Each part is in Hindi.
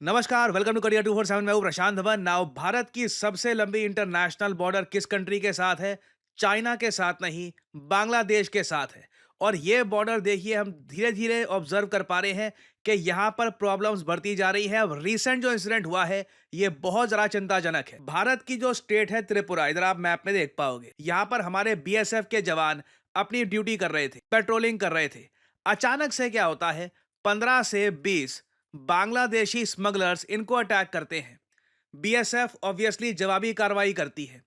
नमस्कार, वेलकम टू करियर 247। मैं हूं प्रशांत धवन। नाउ भारत की सबसे लंबी इंटरनेशनल बॉर्डर किस कंट्री के साथ है? चाइना के साथ नहीं, बांग्लादेश के साथ है। और ये बॉर्डर देखिए, हम धीरे धीरे ऑब्जर्व कर पा रहे हैं कि यहाँ पर प्रॉब्लम्स बढ़ती जा रही है। अब रिसेंट जो इंसिडेंट हुआ है, ये बहुत ज़रा चिंताजनक है। भारत की जो स्टेट है त्रिपुरा, इधर आप मैप में देख पाओगे, यहाँ पर हमारे बीएसएफ के जवान अपनी ड्यूटी कर रहे थे, पेट्रोलिंग कर रहे थे। अचानक से क्या होता है, 15 से 20 बांग्लादेशी स्मगलर्स इनको अटैक करते हैं। बीएसएफ ऑब्वियसली जवाबी कार्रवाई करती है।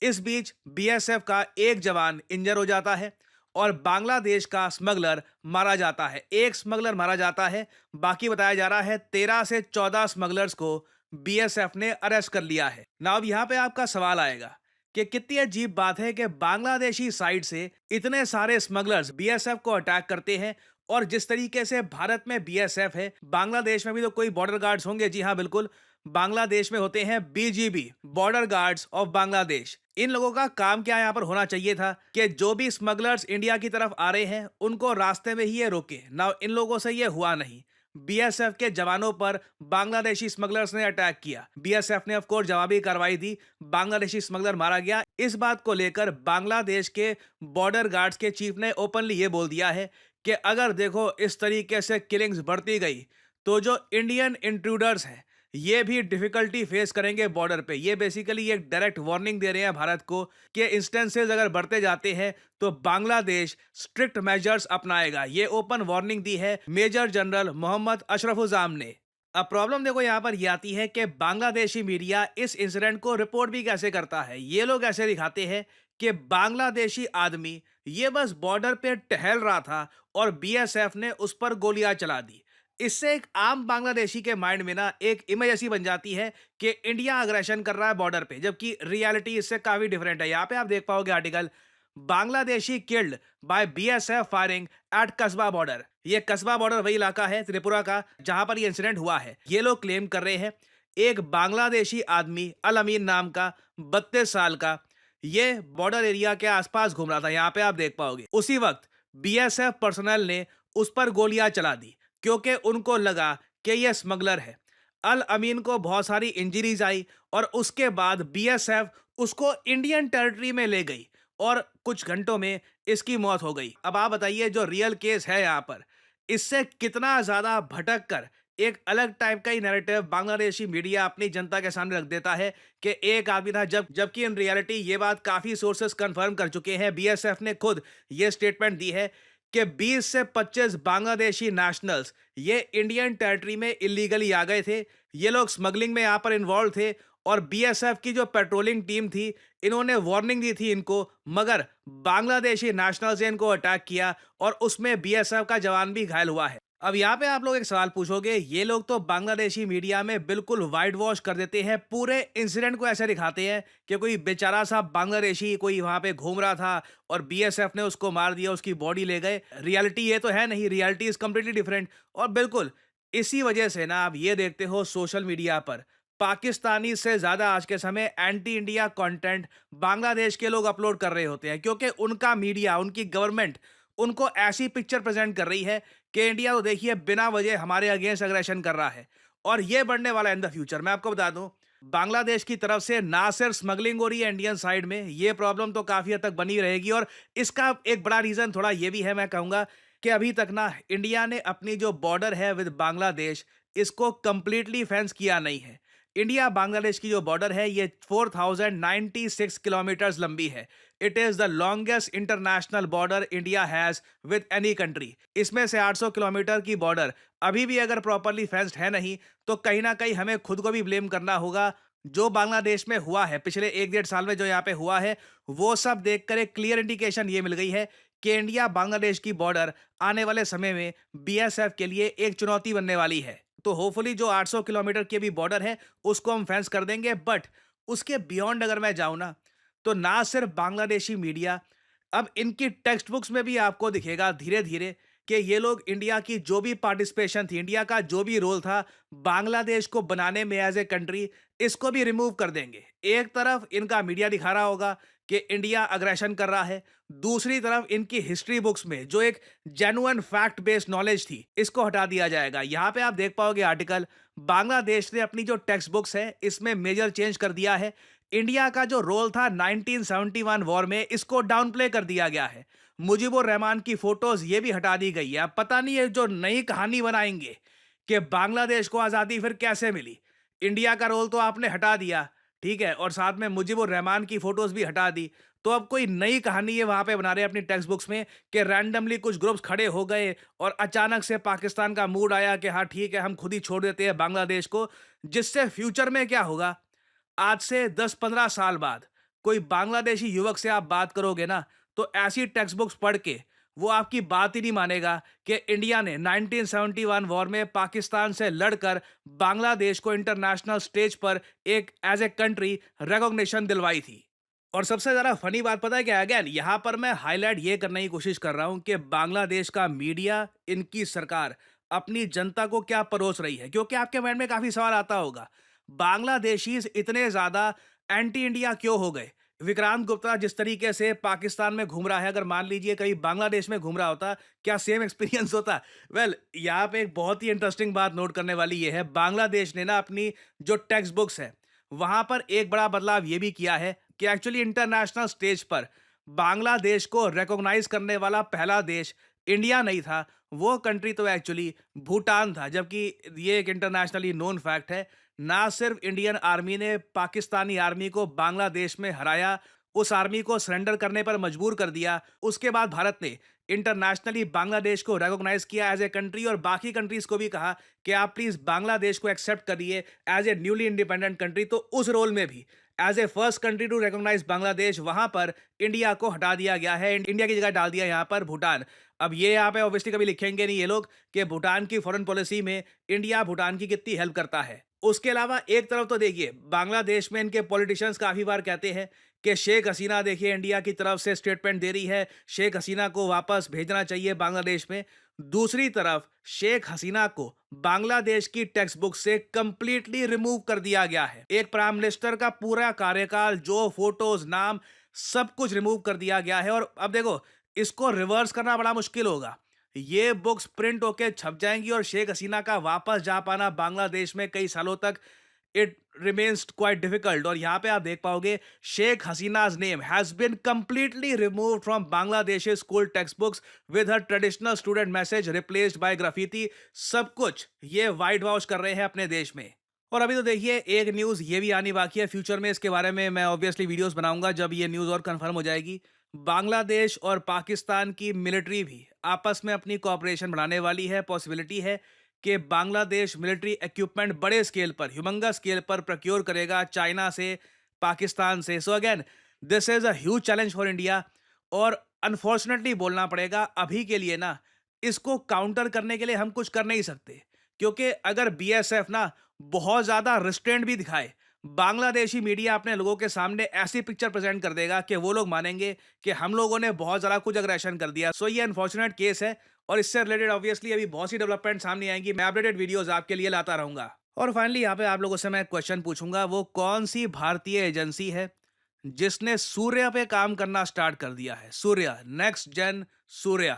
इस बीच बीएसएफ का एक जवान इंजर हो जाता है और बांग्लादेश का स्मगलर मारा जाता है। एक स्मगलर मारा जाता है, बाकी बताया जा रहा है 13 से 14 स्मगलर्स को बीएसएफ ने अरेस्ट कर लिया है। ना अब यहां पे आपका सवाल आएगा कि कितनी अजीब बात है कि बांग्लादेशी साइड से इतने सारे स्मगलर्स बीएसएफ को अटैक करते हैं। और जिस तरीके से भारत में बीएसएफ है, बांग्लादेश में भी तो कोई बॉर्डर गार्ड्स होंगे। जी हाँ, बिल्कुल। बांग्लादेश में होते हैं BGB, border guards of Bangladesh. इन लोगों का काम क्या यहाँ पर होना चाहिए था कि जो भी स्मगलर्स इंडिया की तरफ आ रहे हैं उनको रास्ते में ही ये रोके ना। इन लोगों से ये हुआ नहीं। बीएसएफ के जवानों पर बांग्लादेशी स्मगलर्स ने अटैक किया। बीएसएफ ने ऑफ कोर्स जवाबी कार्रवाई दी, बांग्लादेशी स्मगलर मारा गया। इस बात को लेकर बांग्लादेश के बॉर्डर गार्ड्स के चीफ ने ओपनली ये बोल दिया है कि अगर देखो इस तरीके से किलिंग्स बढ़ती गई तो जो इंडियन इंट्रूडर्स हैं ये भी डिफिकल्टी फेस करेंगे बॉर्डर पे। ये बेसिकली एक डायरेक्ट वार्निंग दे रहे हैं भारत को कि इंस्टेंसेस अगर बढ़ते जाते हैं तो बांग्लादेश स्ट्रिक्ट मेजर्स अपनाएगा। ये ओपन वार्निंग दी है मेजर जनरल मोहम्मद अशरफुजाम ने। अब प्रॉब्लम देखो यहाँ पर ये आती है कि बांग्लादेशी मीडिया इस इंसिडेंट को रिपोर्ट भी कैसे करता है। ये लोग ऐसे दिखाते हैं कि बांग्लादेशी आदमी ये बस बॉर्डर पे टहल रहा था और बीएसएफ ने उस पर गोलियां चला दी। इससे एक आम बांग्लादेशी के माइंड में ना एक इमेज ऐसी बन जाती है कि इंडिया अग्रेशन कर रहा है बॉर्डर पे, जबकि रियलिटी इससे काफी डिफरेंट है। यहाँ पे आप देख पाओगे article, Bangladeshi killed by BSF firing at Kasba border. ये कस्बा बॉर्डर वही इलाका है त्रिपुरा का जहां पर ये इंसिडेंट हुआ है। ये लोग क्लेम कर रहे हैं एक बांग्लादेशी आदमी अल अमीन नाम का, 32 साल का, ये बॉर्डर एरिया के आसपास घूम रहा था। यहाँ पे आप देख पाओगे उसी वक्त बीएसएफ पर्सनल ने उस पर गोलियां चला दी क्योंकि उनको लगा कि यह स्मगलर है। अल अमीन को बहुत सारी इंजरीज आई और उसके बाद बीएसएफ उसको इंडियन टेरिटरी में ले गई और कुछ घंटों में इसकी मौत हो गई। अब आप बताइए जो रियल केस है यहाँ पर, इससे कितना ज्यादा भटक कर एक अलग टाइप का ही नैरेटिव बांग्लादेशी मीडिया अपनी जनता के सामने रख देता है कि एक आदमी था, जबकि इन रियलिटी ये बात काफी सोर्सेस कंफर्म कर चुके हैं। बीएसएफ ने खुद ये स्टेटमेंट दी है कि 20 से 25 बांग्लादेशी नेशनल्स ये इंडियन टेरिटरी में इलीगली आ गए थे। ये लोग स्मगलिंग में यहाँ पर इन्वॉल्व थे और बीएसएफ की जो पेट्रोलिंग टीम थी इन्होंने वार्निंग दी थी इनको, मगर बांग्लादेशी नेशनल्स ने इनको अटैक किया और उसमें बीएसएफ का जवान भी घायल हुआ है। अब यहाँ पे आप लोग एक सवाल पूछोगे, ये लोग तो बांग्लादेशी मीडिया में बिल्कुल वाइट वॉश कर देते हैं, पूरे इंसिडेंट को ऐसे दिखाते हैं कि कोई बेचारा सा बांग्लादेशी कोई वहां पे घूम रहा था और बीएसएफ ने उसको मार दिया, उसकी बॉडी ले गए। रियलिटी ये तो है नहीं, रियलिटी इज कंप्लीटली डिफरेंट। और बिल्कुल इसी वजह से ना आप ये देखते हो सोशल मीडिया पर पाकिस्तानी से ज्यादा आज के समय एंटी इंडिया कंटेंट बांग्लादेश के लोग अपलोड कर रहे होते हैं, क्योंकि उनका मीडिया, उनकी गवर्नमेंट उनको ऐसी पिक्चर प्रेजेंट कर रही है कि इंडिया तो देखिए बिना वजह हमारे अगेंस्ट अग्रेशन कर रहा है और ये बढ़ने वाला है इन द फ्यूचर। मैं आपको बता दूं, बांग्लादेश की तरफ से ना सिर्फ स्मगलिंग हो रही है इंडियन साइड में, ये प्रॉब्लम तो काफी हद तक बनी रहेगी। और इसका एक बड़ा रीजन थोड़ा ये भी है, मैं कहूंगा कि अभी तक ना इंडिया ने अपनी जो बॉर्डर है विद बांग्लादेश इसको कंप्लीटली फेंस किया नहीं है। इंडिया बांग्लादेश की जो बॉर्डर है ये 4096 किलोमीटर्स लंबी है। It is the longest international border India has with any country. इसमें से 800 किलोमीटर की बॉर्डर अभी भी अगर प्रॉपरली फेंस्ड है नहीं तो कहीं ना कहीं हमें खुद को भी ब्लेम करना होगा। जो बांग्लादेश में हुआ है पिछले 1-1.5 साल में, जो यहाँ पे हुआ है, वो सब देखकर एक क्लियर इंडिकेशन ये मिल गई है कि इंडिया बांग्लादेश की बॉर्डर आने वाले समय में बीएसएफ के लिए एक चुनौती बनने वाली है। तो होपफुली जो 800 किलोमीटर की भी बॉर्डर है उसको हम फेंस कर देंगे। बट उसके बियॉन्ड अगर मैं जाऊं ना, तो ना सिर्फ बांग्लादेशी मीडिया, अब इनकी टेक्स्ट बुक्स में भी आपको दिखेगा धीरे धीरे कि ये लोग इंडिया की जो भी पार्टिसिपेशन थी, इंडिया का जो भी रोल था बांग्लादेश को बनाने में एज ए कंट्री, इसको भी रिमूव कर देंगे। एक तरफ इनका मीडिया दिखा रहा होगा कि इंडिया अग्रेशन कर रहा है, दूसरी तरफ इनकी हिस्ट्री बुक्स में जो एक जेन्युइन फैक्ट बेस्ड नॉलेज थी इसको हटा दिया जाएगा। यहां पे आप देख पाओगे आर्टिकल, बांग्लादेश ने अपनी जो टेक्स्ट बुक्स है इसमें मेजर चेंज कर दिया है। इंडिया का जो रोल था 1971 वॉर में, इसको डाउन प्ले कर दिया गया है। मुजीबुर रहमान की फोटोज ये भी हटा दी गई है। अब पता नहीं है जो नई कहानी बनाएंगे कि बांग्लादेश को आज़ादी फिर कैसे मिली। इंडिया का रोल तो आपने हटा दिया, ठीक है, और साथ में मुजीबुर रहमान की फोटोज भी हटा दी। तो अब कोई नई कहानी ये वहां पे बना रहे हैं अपनी टेक्स्ट बुक्स में कि रैंडमली कुछ ग्रुप्स खड़े हो गए और अचानक से पाकिस्तान का मूड आया कि हाँ ठीक है, हम खुद ही छोड़ देते हैं बांग्लादेश को। जिससे फ्यूचर में क्या होगा, आज से 10-15 साल बाद कोई बांग्लादेशी युवक से आप बात करोगे ना, तो ऐसी टेक्स्ट बुक्स पढ़ के वो आपकी बात ही नहीं मानेगा कि इंडिया ने 1971 वॉर में पाकिस्तान से लड़कर बांग्लादेश को इंटरनेशनल स्टेज पर एक एज ए कंट्री रिकॉग्निशन दिलवाई थी। और सबसे ज़्यादा फनी बात पता है क्या, अगेन यहाँ पर मैं हाईलाइट ये करने की कोशिश कर रहा हूँ कि बांग्लादेश का मीडिया, इनकी सरकार अपनी जनता को क्या परोस रही है। क्योंकि आपके माइंड में काफ़ी सवाल आता होगा, बांग्लादेशीज इतने ज़्यादा एंटी इंडिया क्यों हो गए। विक्रांत गुप्ता जिस तरीके से पाकिस्तान में घूम रहा है, अगर मान लीजिए कहीं बांग्लादेश में घूम रहा होता, क्या सेम एक्सपीरियंस होता? वेल, यहाँ पे एक बहुत ही इंटरेस्टिंग बात नोट करने वाली ये है, बांग्लादेश ने ना अपनी जो टेक्स्ट बुक्स है वहां पर एक बड़ा बदलाव ये भी किया है कि एक्चुअली इंटरनेशनल स्टेज पर बांग्लादेश को रिकॉग्नाइज करने वाला पहला देश इंडिया नहीं था, वो कंट्री तो एक्चुअली भूटान था। जबकि ये एक इंटरनेशनली नोन फैक्ट है, ना सिर्फ इंडियन आर्मी ने पाकिस्तानी आर्मी को बांग्लादेश में हराया, उस आर्मी को सरेंडर करने पर मजबूर कर दिया, उसके बाद भारत ने इंटरनेशनली बांग्लादेश को रिकॉग्नाइज किया एज ए कंट्री और बाकी कंट्रीज को भी कहा कि आप प्लीज बांग्लादेश को एक्सेप्ट करिए as a newly independent country. तो उस रोल में भी as a first country to recognise Bangladesh, वहां पर इंडिया को हटा दिया गया है। इंडिया की जगह डाल दिया यहाँ पर भूटान। अब ये यहाँ पे ऑब्वियसली कभी लिखेंगे नहीं ये लोग कि भूटान की फॉरेन पॉलिसी में इंडिया भूटान की कितनी हेल्प करता है। उसके अलावा एक तरफ तो देखिए, बांग्लादेश में इनके पॉलिटिशियंस काफी बार कहते हैं कि शेख हसीना देखिए इंडिया की तरफ से स्टेटमेंट दे रही है, शेख हसीना को वापस भेजना चाहिए बांग्लादेश में। दूसरी तरफ शेख हसीना को बांग्लादेश की टेक्स्ट बुक से कंप्लीटली रिमूव कर दिया गया है। एक प्राइम मिनिस्टर का पूरा कार्यकाल, जो फोटोज, नाम, सब कुछ रिमूव कर दिया गया है। और अब देखो, इसको रिवर्स करना बड़ा मुश्किल होगा। ये बुक्स प्रिंट होके छप जाएंगी और शेख हसीना का वापस जा पाना बांग्लादेश में कई सालों तक इट रिमेन्स क्वाइट डिफिकल्ट। और यहाँ पे आप देख पाओगे Sheikh Hasina's name has been completely removed from Bangladesh school textbooks with her traditional student message replaced by graffiti. सब कुछ ये वाइट वॉश कर रहे हैं अपने देश में। और अभी तो देखिए, एक न्यूज़ ये भी आनी बाकी है फ्यूचर में, इसके बारे में मैं ऑब्वियसली वीडियोस बनाऊंगा जब ये न्यूज़ और कंफर्म हो जाएगी। बांग्लादेश और पाकिस्तान की मिलिट्री भी आपस में अपनी कोऑपरेशन बढ़ाने वाली है। पॉसिबिलिटी है कि बांग्लादेश मिलिट्री इक्विपमेंट बड़े स्केल पर, ह्यूमंगस स्केल पर प्रोक्योर करेगा चाइना से, पाकिस्तान से। So again this is a huge challenge for India. और अनफॉर्चुनेटली बोलना पड़ेगा, अभी के लिए ना इसको काउंटर करने के लिए हम कुछ कर नहीं सकते। क्योंकि अगर बीएसएफ ना बहुत ज्यादा रिस्ट्रेंट भी दिखाए, बांग्लादेशी मीडिया अपने लोगों के सामने ऐसी पिक्चर प्रेजेंट कर देगा कि वो लोग मानेंगे कि हम लोगों ने बहुत ज्यादा कुछ अग्रेशन कर दिया। सो ये अनफॉर्चुनेट केस है और इससे रिलेटेड ऑब्वियसली अभी बहुत सी डेवलपमेंट सामने आएंगी। मैं अपडेटेड वीडियोस आपके लिए लाता रहूंगा। और फाइनली यहाँ पे आप लोगों से मैं क्वेश्चन पूछूंगा, वो कौन सी भारतीय एजेंसी है जिसने सूर्य पे काम करना स्टार्ट कर दिया है? सूर्य, नेक्स्ट जेन सूर्य।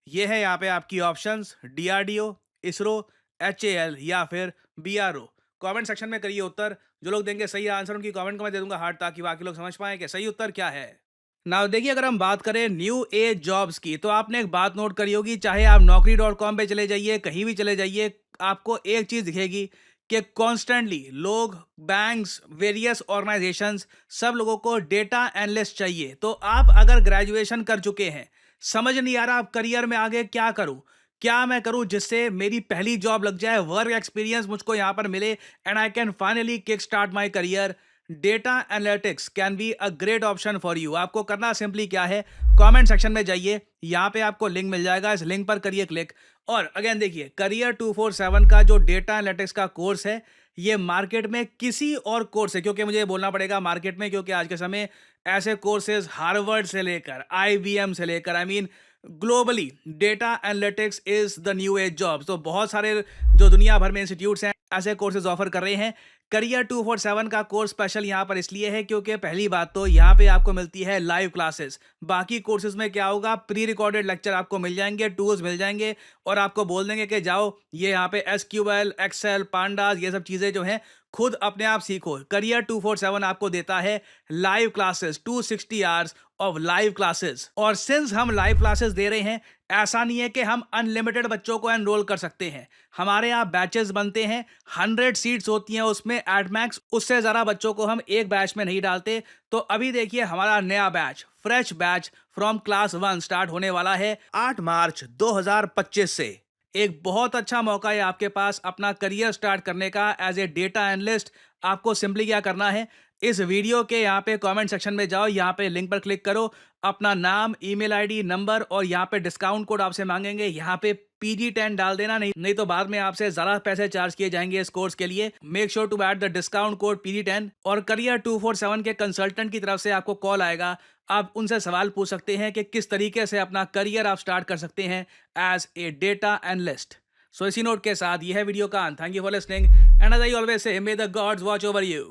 ये है यहाँ पे आपकी ऑप्शंस, डीआरडीओ, इसरो, एचएएल या फिर बीआरओ। कमेंट सेक्शन में करिए उत्तर। जो लोग देंगे सही आंसर उनकी कमेंट को मैं दे दूंगा हार्ट, ताकि बाकी लोग समझ पाएं कि सही उत्तर क्या है। नाउ देखिए, अगर हम बात करें न्यू एज जॉब्स की, तो आपने एक बात नोट करी होगी, चाहे आप naukri.com पे चले जाइए, कहीं भी चले जाइए, आपको एक चीज दिखेगी कि कॉन्स्टेंटली लोग, बैंक्स, वेरियस ऑर्गेनाइजेशंस, सब लोगों को डेटा एनालिस्ट चाहिए। तो आप अगर ग्रेजुएशन कर चुके हैं, समझ नहीं आ रहा आप करियर में आगे क्या करूं, क्या मैं करूं जिससे मेरी पहली जॉब लग जाए, वर्क एक्सपीरियंस मुझको यहां पर मिले and I can finally kick start my career, data analytics can be a great option for you. आपको करना सिंपली क्या है, कमेंट सेक्शन में जाइए, यहाँ पे आपको लिंक मिल जाएगा, इस लिंक पर करिए क्लिक। और अगेन देखिए, करियर 247 का जो डेटा एनालिटिक्स का कोर्स है, ये मार्केट में किसी और कोर्स से, क्योंकि मुझे बोलना पड़ेगा मार्केट में, क्योंकि आज के समय ऐसे कोर्सेज हार्वर्ड से लेकर आईबीएम से लेकर, I mean globally data analytics is the new age job. तो बहुत सारे जो दुनिया भर में इंस्टीट्यूट्स हैं, ऐसे कोर्सेज ऑफर कर रहे हैं। करियर 247 का कोर्स स्पेशल यहाँ पर इसलिए है क्योंकि पहली बात तो यहाँ पे आपको मिलती है लाइव क्लासेस। बाकी कोर्सेज में क्या होगा, प्री रिकॉर्डेड लेक्चर आपको मिल जाएंगे, टूल्स मिल जाएंगे और आपको बोल देंगे कि जाओ ये यहाँ पे एसक्यूएल, एक्सेल, पांडास, ये सब चीजें जो हैं खुद अपने आप सीखो। करियर 247 आपको देता है live classes, 260 hours of live classes. और सिंस हम लाइव क्लासेस दे रहे हैं, ऐसा नहीं है कि हम अनलिमिटेड बच्चों को एनरोल कर सकते हैं। हमारे यहाँ बैचेस बनते हैं, 100 सीट्स होती हैं उसमें एट मैक्स, उससे ज़्यादा बच्चों को हम एक बैच में नहीं डालते। तो अभी देखिए हमारा नया batch, fresh batch from class 1 start होने वाला है 8 मार्च 2025 से। एक बहुत अच्छा मौका है आपके पास अपना करियर स्टार्ट करने का एज ए डेटा एनालिस्ट। आपको सिंपली क्या करना है, इस वीडियो के यहाँ पे कमेंट सेक्शन में जाओ, यहाँ पे लिंक पर क्लिक करो, अपना नाम, ईमेल आईडी, नंबर और यहाँ पे डिस्काउंट कोड आपसे मांगेंगे, यहाँ पे PG10 डाल देना, नहीं तो बाद में आपसे ज़्यादा पैसे चार्ज किए जाएंगे इस कोर्स के लिए। Make sure to add the discount code PG10। और करियर 247 के कंसल्टेंट की तरफ से आपको कॉल आएगा, आप उनसे सवाल पूछ सकते हैं कि किस तरीके से अपना करियर आप स्टार्ट कर सकते हैं as a data analyst. So इसी नोट के साथ यह है वीडियो का अंत। Thank you for listening and as I always say, may the gods watch over you.